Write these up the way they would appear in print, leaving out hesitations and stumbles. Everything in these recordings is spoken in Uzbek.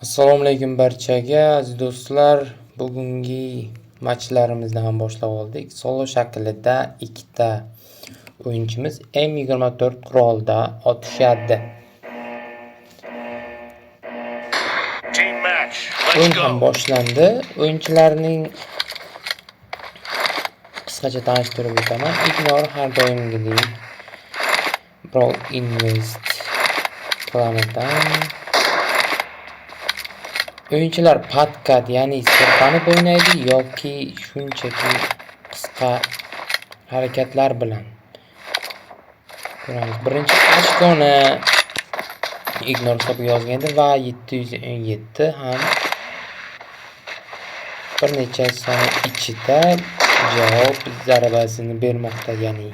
Assalomu alaykum barchaga aziz do'stlar. Bugungi matchlarimizni ham boshlab oldik. Solo shaklida ikkita o'yinchimiz M24 qurolda otishadi. O'yin ham boshlandi. O'yinchilarning qisqacha tanishtirib o'taman. Ignor har doimgidek Brawl Invest klanidan o'yinchilar patkat, ya'ni sirpanib o'ynaydi yoki shunchaki qisqa harakatlar bilan. Ko'ramiz. Birinchi ochkoni Ignor hisobiga yozgandi va 717 ham bir necha soniya ichida javob zarbasini bermoqda, ya'ni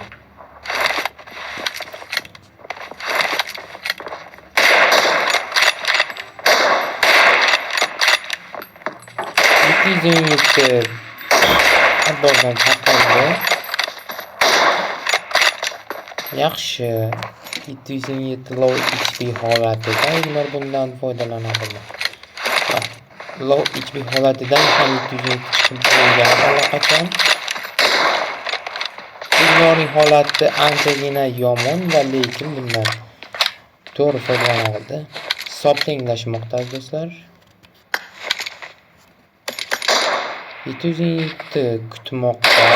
futboldan taqaldi. Yaxshi. 717 low HP holatida Ignor bundan foydalanadi. Low HP holatidan ham 717 chiqib bo'lgan allaqachon. Ignorning holati anchagina yomon va lekin bundan to'g'ri foydalana oldi. Hisob tenglashmoqda do'stlar. 707 kutmoqda.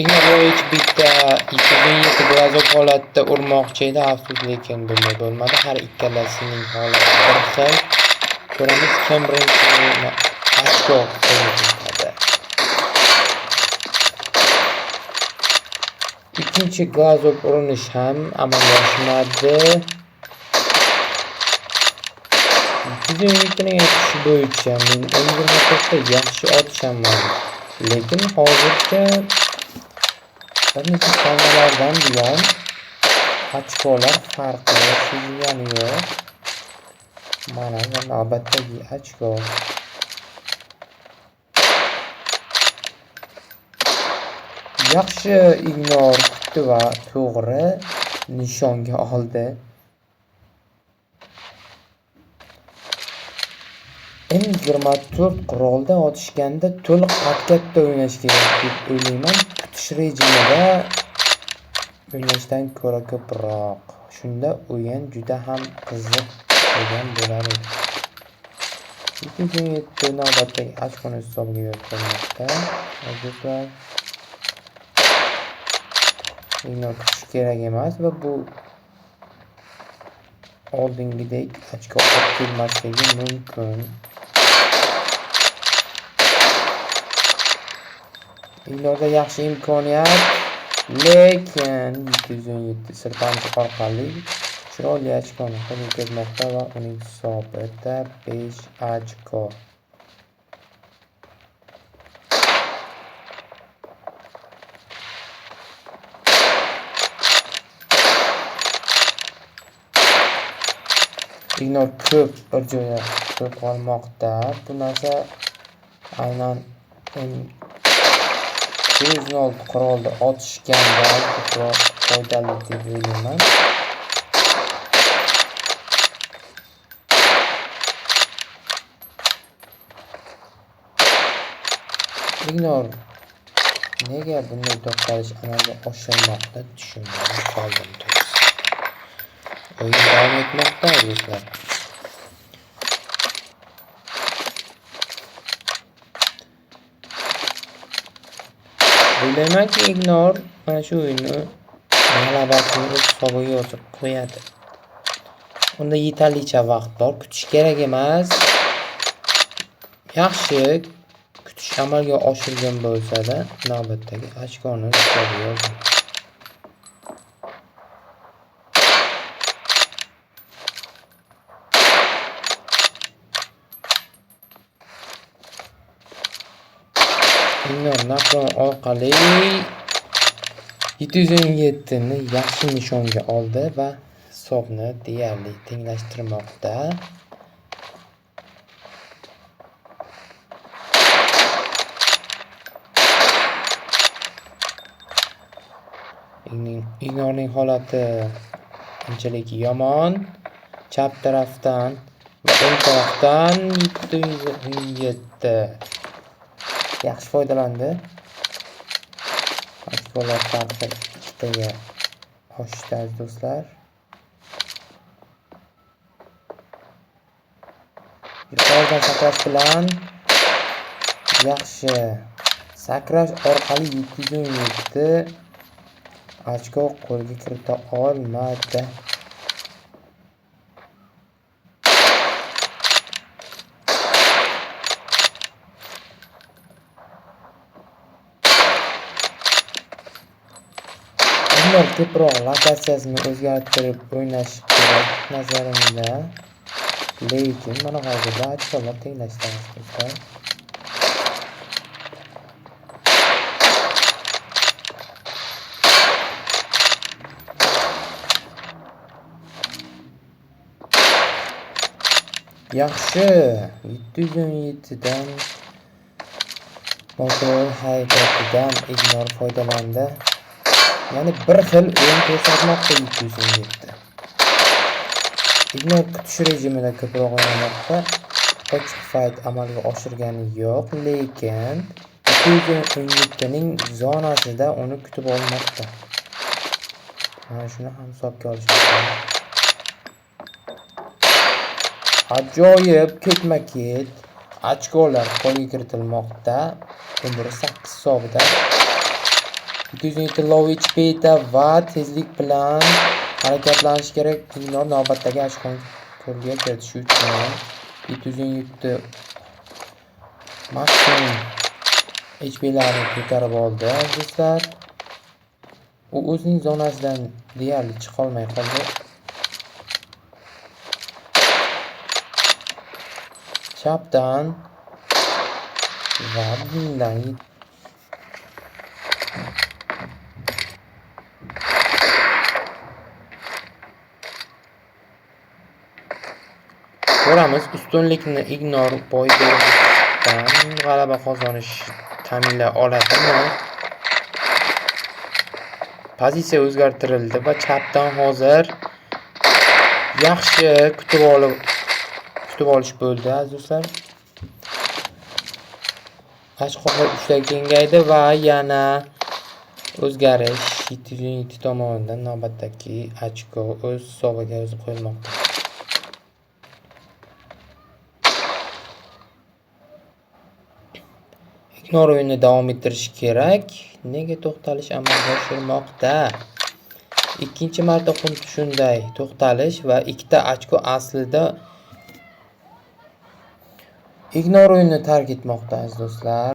Ignor hiç bitta 207 grazov holatda urmoqchi edi, afsus lekin bunday bo'lmadi. Har ikkalasining holati bir xil. Ko'ramiz kim birinchi ochko qo'yadi. İkinci gazov urinish ham amalga oshmadi. 207 ning aytishi bo'yicha men M24da yaxshi otishaman, lekin hozircha bir necha soniyalardan buyon ochkolar farqi sezilgani yo'q. Mana navbatdagi ochko. Yaxshi Ignor kutdi va to'g'ri nishonga oldi. M24 qurolda otishganda to'liq patkatda o'ynash kerak deb o'ylayman. Kutish rejimida o'ynashdan ko'ra ko'proq. Shunda o'yin juda ham qiziq bo'lgan bo'lar edi. 707 navbatdagi ochkoni hisobiga yozmoqda. Do'stlar, Ignor kutish kerak emas va bu oldingidek ochko olib kelmasligi mumkin. Ignorda yaxshi imkoniyat, lekin 717 sirpanchi orqali chiroyli ochkoni qo'lga kiritmoqda va uning hisobida 5 ochko. Ignor ko'p bir joyda turib qolmoqda. Bu narsa aynan M206 qurolda otishganda ko'proq foydali deb o'ylayman. Ignor nega bunday to'xtalish amalga oshirmoqda tushunmay qoldim. O'yin davom etmoqda do'stlar. O'ylaymanki Ignor mana shu o'yinni g'alabasini o'z hisobiga yozib qo'yadi. Unda yetarlicha vaqt bor, kutish kerak emas. Yaxshi kutish amalga oshirgan bo'lsa-da, navbatdagi ochkoni hisobiga yozdi. Ignor napron orqali 717 ni yaxshi nishonga oldi va hisobni deyarli tenglashtirmoqda. Ignorning holati unchalik yomon. Chap tarafdan va o'ng tarafdan 717 yaxshi foydalandi. Ochkolar farqi 2taga oshdi do'stlar. Yuqoridan sakrash bilan yaxshi sakrash orqali 717 ochko qo'lga kirita olmadi. Ko'proq lokatsiyasini o'zgartirib o'ynash kerak nazarimda. Lekin mana hozirda ochkolar tenglashdamiz do'stlar. Yaxshi 717 dan motor harakatidan ignor foydalandi. Ya'ni bir xil o'yin ko'rsatmoqda 717. Ignor kutish rejimida ko'proq o'ynamoqda. Ochiq fight amalga oshirgani yo'q, lekin 717 ning zonasida uni kutib olmoqda. Mana shuni ham hisobga olish kerak. Ajoyib ketma-ket ochkolar qo'lga kiritilmoqda. 8 hisobida 717 low HP'da va tezlik bilan harakatlanish kerak. Ignor navbatdagi ochkoni qo'lga kiritish uchun 717 maksimum HP'larni ko'tarib oldi do'stlar. U o'zining zonasidan deyarli chiqa olmay qoldi. Chapdan va bundan ko'ramiz, ustunlikni ignor boydan g'alaba qozonish ta'minlay oladimi? Pozitsiya o'zgartirildi va chapdan hozir yaxshi kutib olish bo'ldi do'stlar. Ochkolar 3 taga kengaydi va yana o'zgarish 717 tomonidan navbatdagi ochko o'z hisobiga yozib qo'yilmoqda. Ignor o'yinni davom ettirish kerak. Nega to'xtalish amalga oshirmoqda? Ikkinchi marta xuddi shunday to'xtalish va 2 ta ochko aslida Ignor o'yinni tark etmoqda aziz do'stlar.